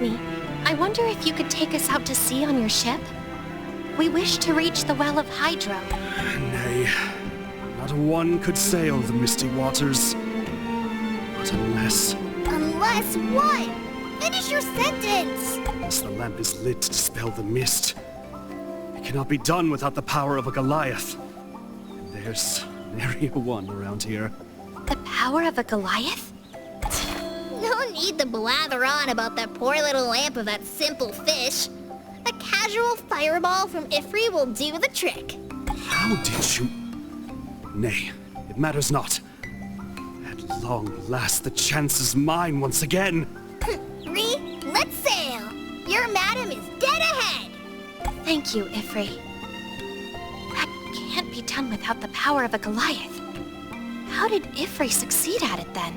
me, I wonder if you could take us out to sea on your ship? We wish to reach the Well of Hydro. Nay, not one could sail the misty waters. But unless... Unless what? Finish your sentence! Unless the lamp is lit to dispel the mist. It cannot be done without the power of a Goliath. And there's nary a one around here. The power of a Goliath? No need to blather on about that poor little lamp of that simple fish. A casual fireball from Ifri will do the trick. How did you... Nay, it matters not. At long last, the chance is mine once again. Ree, let's sail. Your madam is dead ahead. Thank you, Ifri. That can't be done without the power of a Goliath. How did Ifri succeed at it then?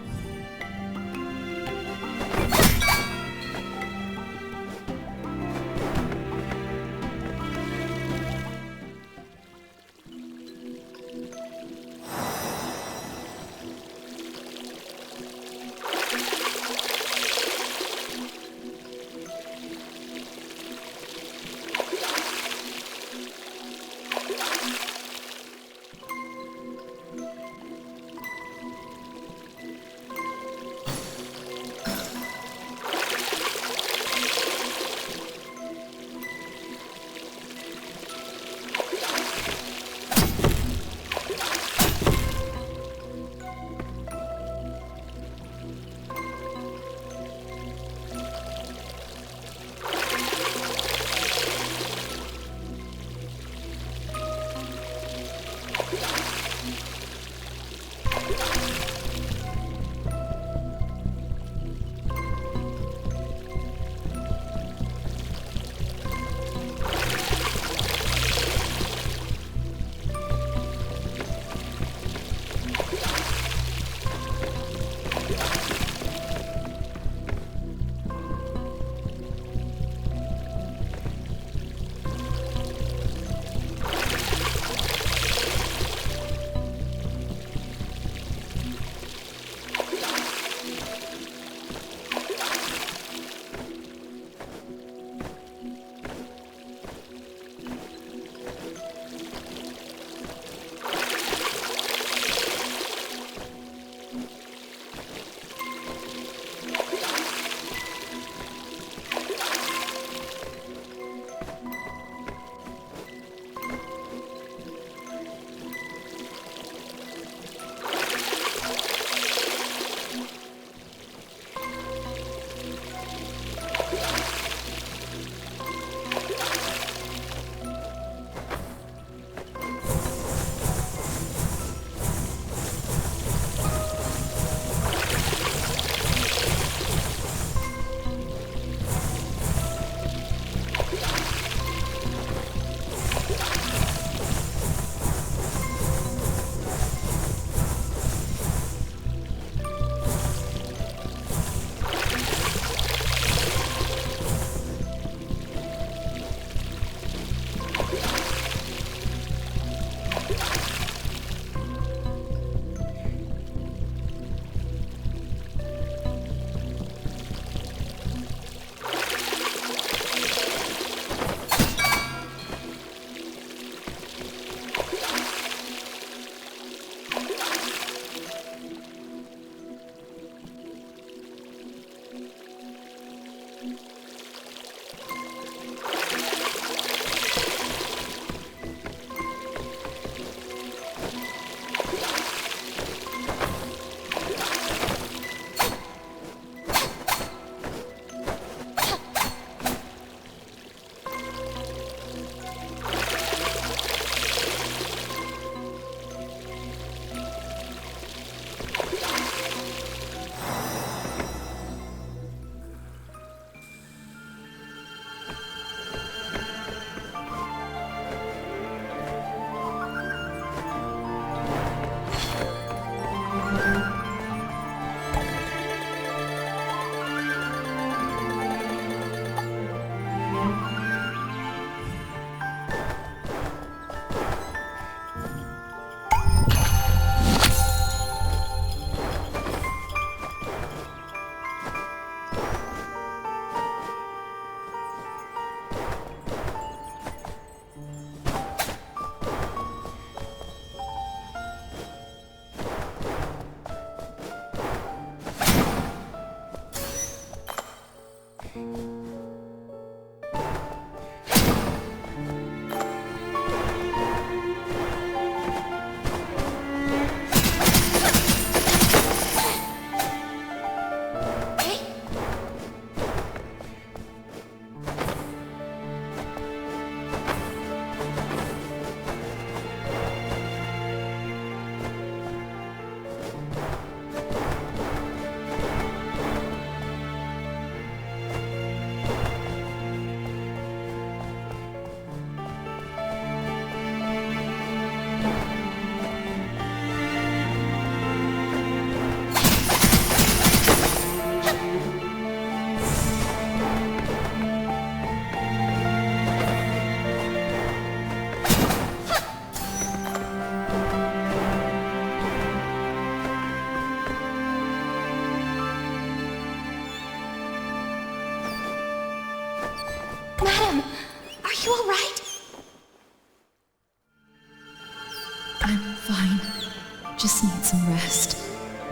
just need some rest.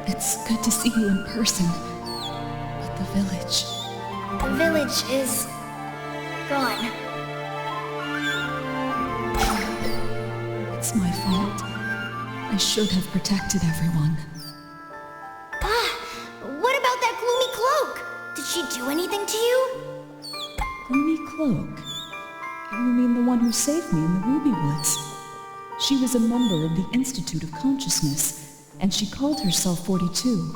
It's good to see you in person. But the village... The village is... gone. It's my fault. I should have protected everyone. What about that gloomy cloak? Did she do anything to you? Gloomy cloak? You mean the one who saved me in the Ruby Woods? She was a member of the Institute of Consciousness, and she called herself 42.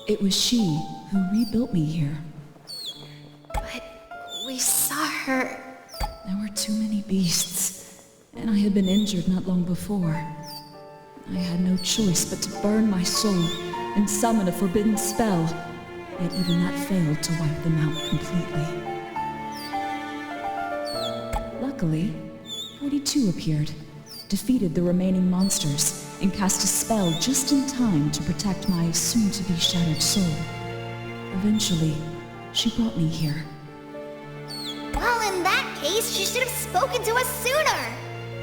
It was she who rebuilt me here. But we saw her... There were too many beasts, and I had been injured not long before. I had no choice but to burn my soul and summon a forbidden spell, yet even that failed to wipe them out completely. Luckily, 42 appeared, defeated the remaining monsters, and cast a spell just in time to protect my soon-to-be shattered soul. Eventually, she brought me here. Well, in that case, she should have spoken to us sooner.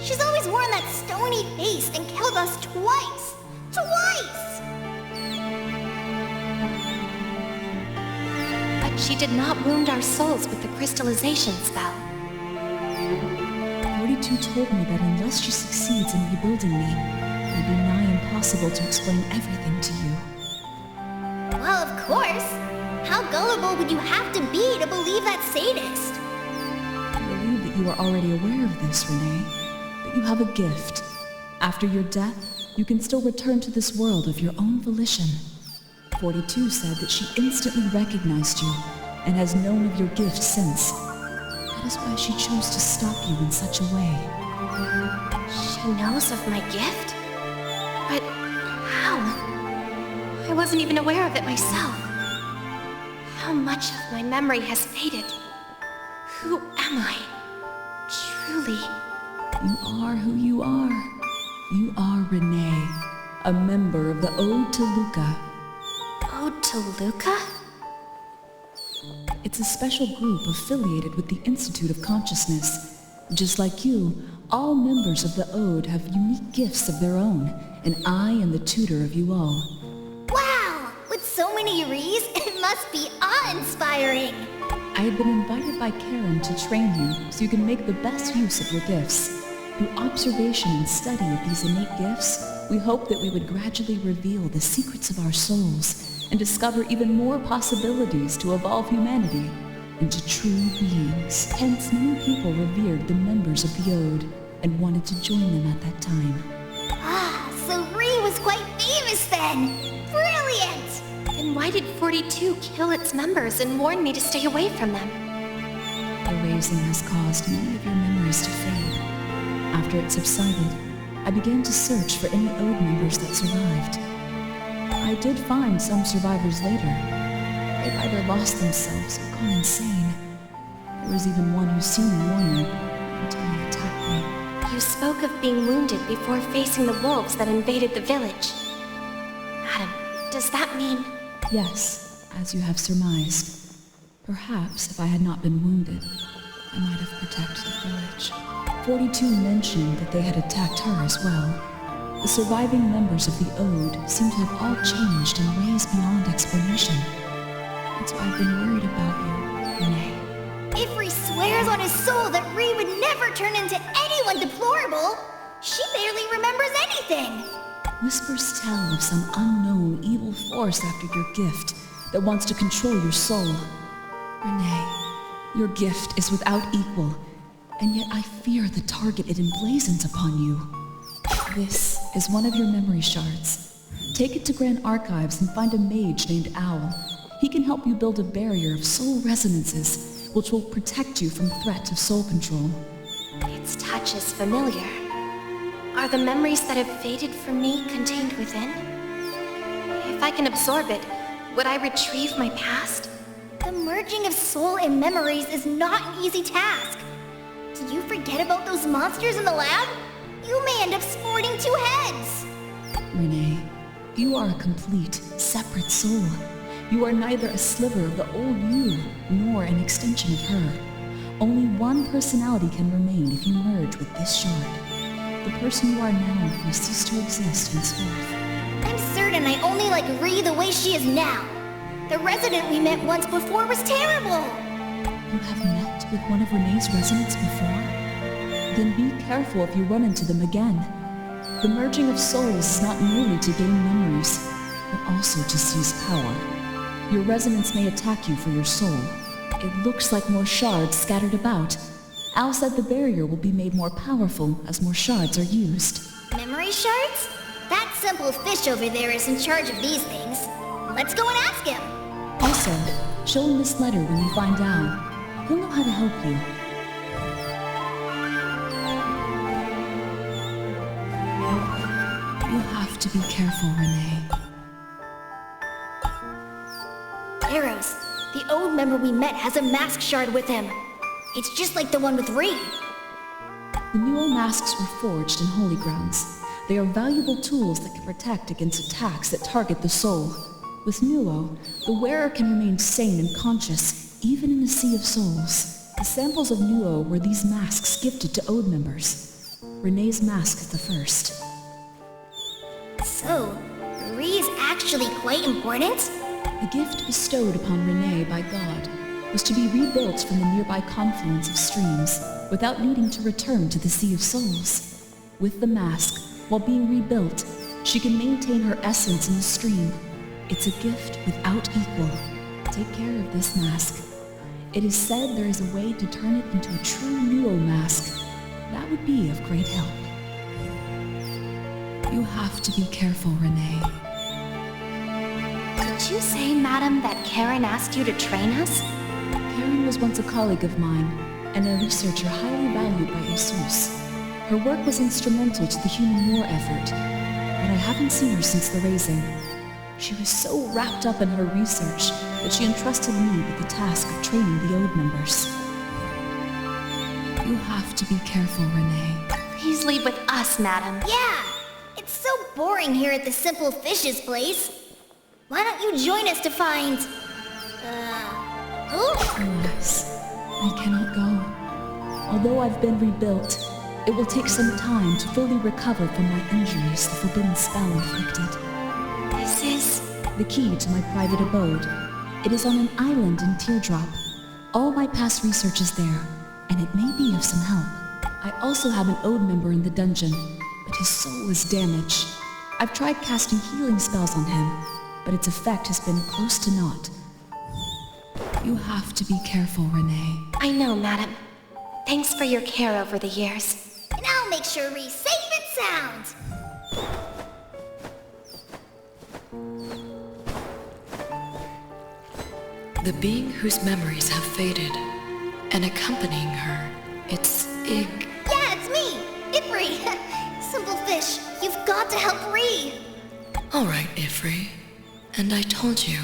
She's always worn that stony face and killed us twice. Twice! But she did not wound our souls with the crystallization spell. 42 told me that unless she succeeds in rebuilding me, it would be nigh impossible to explain everything to you. Well, of course. How gullible would you have to be to believe that sadist? I believe that you are already aware of this, Renee. But you have a gift. After your death, you can still return to this world of your own volition. 42 said that she instantly recognized you and has known of your gift since. That is why she chose to stop you in such a way. She knows of my gift? But how? I wasn't even aware of it myself. How much of my memory has faded? Who am I? Truly. You are who you are. You are Renee, a member of the Ode to Luca. Ode to Luca? It's a special group affiliated with the Institute of Consciousness. Just like you, all members of the Ode have unique gifts of their own, and I am the tutor of you all. Wow! With so many Rees, it must be awe-inspiring! I had been invited by Karen to train you so you can make the best use of your gifts. Through observation and study of these innate gifts, we hope that we would gradually reveal the secrets of our souls and discover even more possibilities to evolve humanity into true beings. Hence, many people revered the members of the Ode and wanted to join them at that time. Ah, so Ree was quite famous then! Brilliant! Then why did 42 kill its members and warn me to stay away from them? Erasing has caused many of your memories to fade. After it subsided, I began to search for any Ode members that survived. I did find some survivors later. They'd either lost themselves or gone insane. There was even one who seemed normal until he attacked me. You spoke of being wounded before facing the wolves that invaded the village. Adam, does that mean... Yes, as you have surmised. Perhaps if I had not been wounded, I might have protected the village. 42 mentioned that they had attacked her as well. The surviving members of the Ode seem to have all changed in ways beyond explanation. That's why I've been worried about you, Renee. Ifri swears on his soul that Ree would never turn into anyone deplorable. She barely remembers anything. Whispers tell of some unknown evil force after your gift that wants to control your soul. Renee, your gift is without equal, and yet I fear the target it emblazons upon you. This is one of your memory shards. Take it to Grand Archives and find a mage named Owl. He can help you build a barrier of soul resonances, which will protect you from threat of soul control. Its touch is familiar. Are the memories that have faded from me contained within? If I can absorb it, would I retrieve my past? The merging of soul and memories is not an easy task. Did you forget about those monsters in the lab? You may end up sporting two heads. Renee, you are a complete, separate soul. You are neither a sliver of the old you, nor an extension of her. Only one personality can remain if you merge with this shard. The person you are now will cease to exist henceforth. I'm certain I only like Ree the way she is now. The resident we met once before was terrible. You have met with one of Renee's residents before? Then be careful if you run into them again. The merging of souls is not merely to gain memories, but also to seize power. Your resonance may attack you for your soul. It looks like more shards scattered about. Al said the barrier will be made more powerful as more shards are used. Memory shards? That simple fish over there is in charge of these things. Let's go and ask him. Also, show him this letter when you find Al. He'll know how to help you. You have to be careful, Renee. Arrows, the old member we met has a mask shard with him. It's just like the one with Ree. The Nuo masks were forged in holy grounds. They are valuable tools that can protect against attacks that target the soul. With Nuo, the wearer can remain sane and conscious, even in the Sea of Souls. The samples of Nuo were these masks gifted to Ode members. Renee's mask is the first. So, Ree's actually quite important? The gift bestowed upon Renee by God was to be rebuilt from the nearby confluence of streams without needing to return to the Sea of Souls. With the mask, while being rebuilt, she can maintain her essence in the stream. It's a gift without equal. Take care of this mask. It is said there is a way to turn it into a true Nuo mask. That would be of great help. You have to be careful, Renee. Did you say, madam, that Karen asked you to train us? Karen was once a colleague of mine, and a researcher highly valued by Jesus. Her work was instrumental to the human war effort, but I haven't seen her since the raising. She was so wrapped up in her research that she entrusted me with the task of training the Ode members. You have to be careful, Renee. Please leave with us, madam. Yeah! It's so boring here at the Simple Fish's place. Why don't you join us to find... who? Alas, I cannot go. Although I've been rebuilt, it will take some time to fully recover from my injuries the forbidden spell inflicted. This is... The key to my private abode. It is on an island in Teardrop. All my past research is there, and it may be of some help. I also have an Ode member in the dungeon, but his soul is damaged. I've tried casting healing spells on him, but its effect has been close to naught. You have to be careful, Renee. I know, madam. Thanks for your care over the years. And I'll make sure Ree's safe and sound. The being whose memories have faded, and accompanying her, it's Ig. Yeah, it's me, Ifri. Simple Fish, you've got to help Ree. All right, Ifri. And I told you,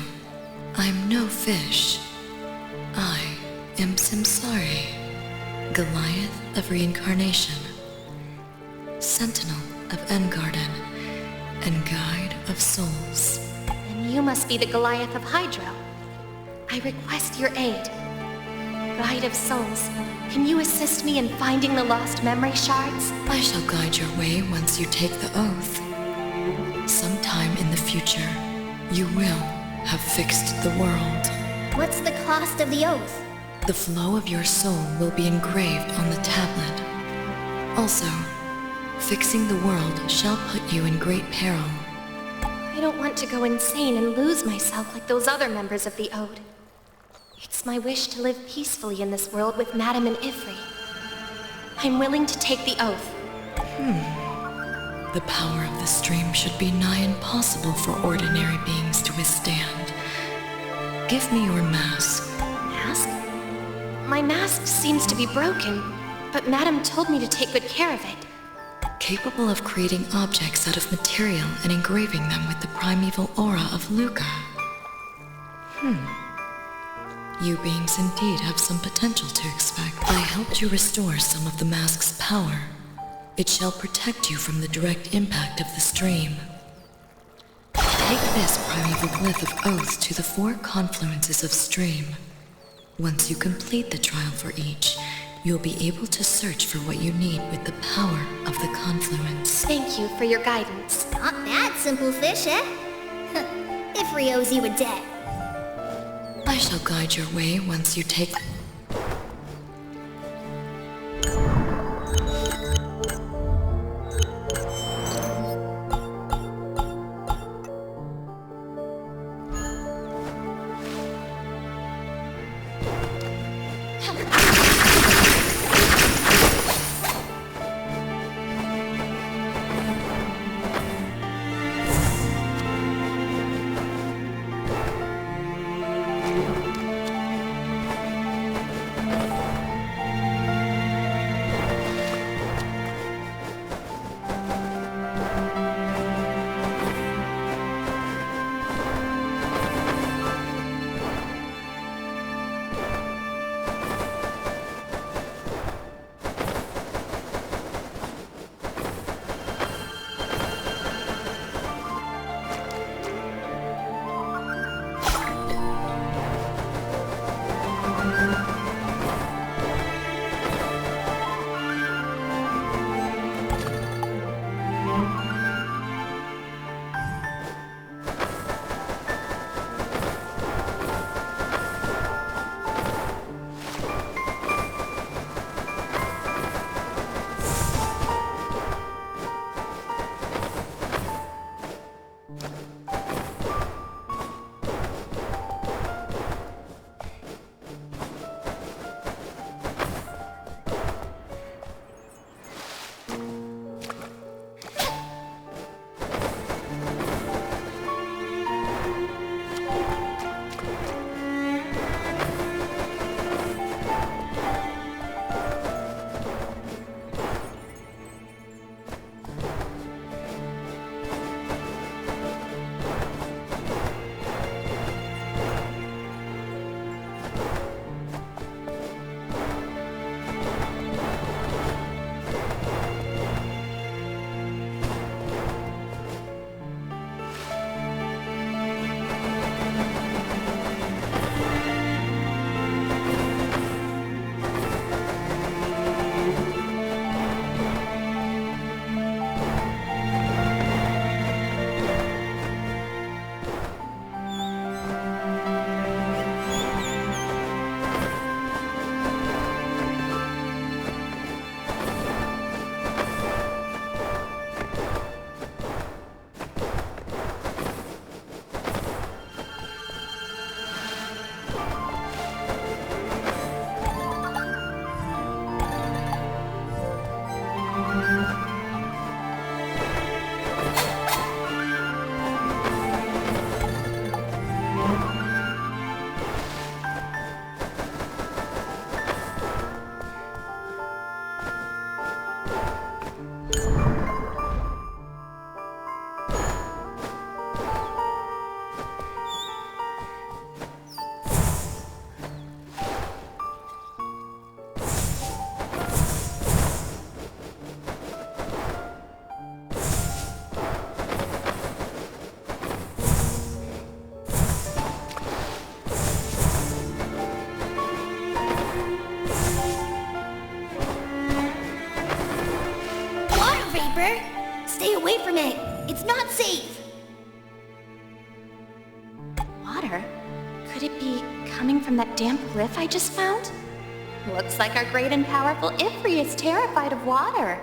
I'm no fish. I am Simsari, Goliath of Reincarnation, Sentinel of Engarden, and Guide of Souls. Then you must be the Goliath of Hydro. I request your aid. Guide of Souls, can you assist me in finding the lost memory shards? I shall guide your way once you take the oath. Sometime in the future, you will have fixed the world. What's the cost of the oath? The flow of your soul will be engraved on the tablet. Also, fixing the world shall put you in great peril. I don't want to go insane and lose myself like those other members of the Ode. It's my wish to live peacefully in this world with Madame and Ifri. I'm willing to take the oath. The power of the stream should be nigh impossible for ordinary beings to withstand. Give me your mask. Mask? My mask seems to be broken, but Madame told me to take good care of it. Capable of creating objects out of material and engraving them with the primeval aura of Luca. You beings indeed have some potential to expect. I helped you restore some of the mask's power. It shall protect you from the direct impact of the stream. Take this primeval glyph of oath to the 4 confluences of stream. Once you complete the trial for each, you'll be able to search for what you need with the power of the confluence. Thank you for your guidance. Not that simple fish, eh? Ifri owes you a debt. I shall guide your way once you take... Stay away from it. It's not safe. Water? Could it be coming from that damp cliff I just found? Looks like our great and powerful Ifri is terrified of water.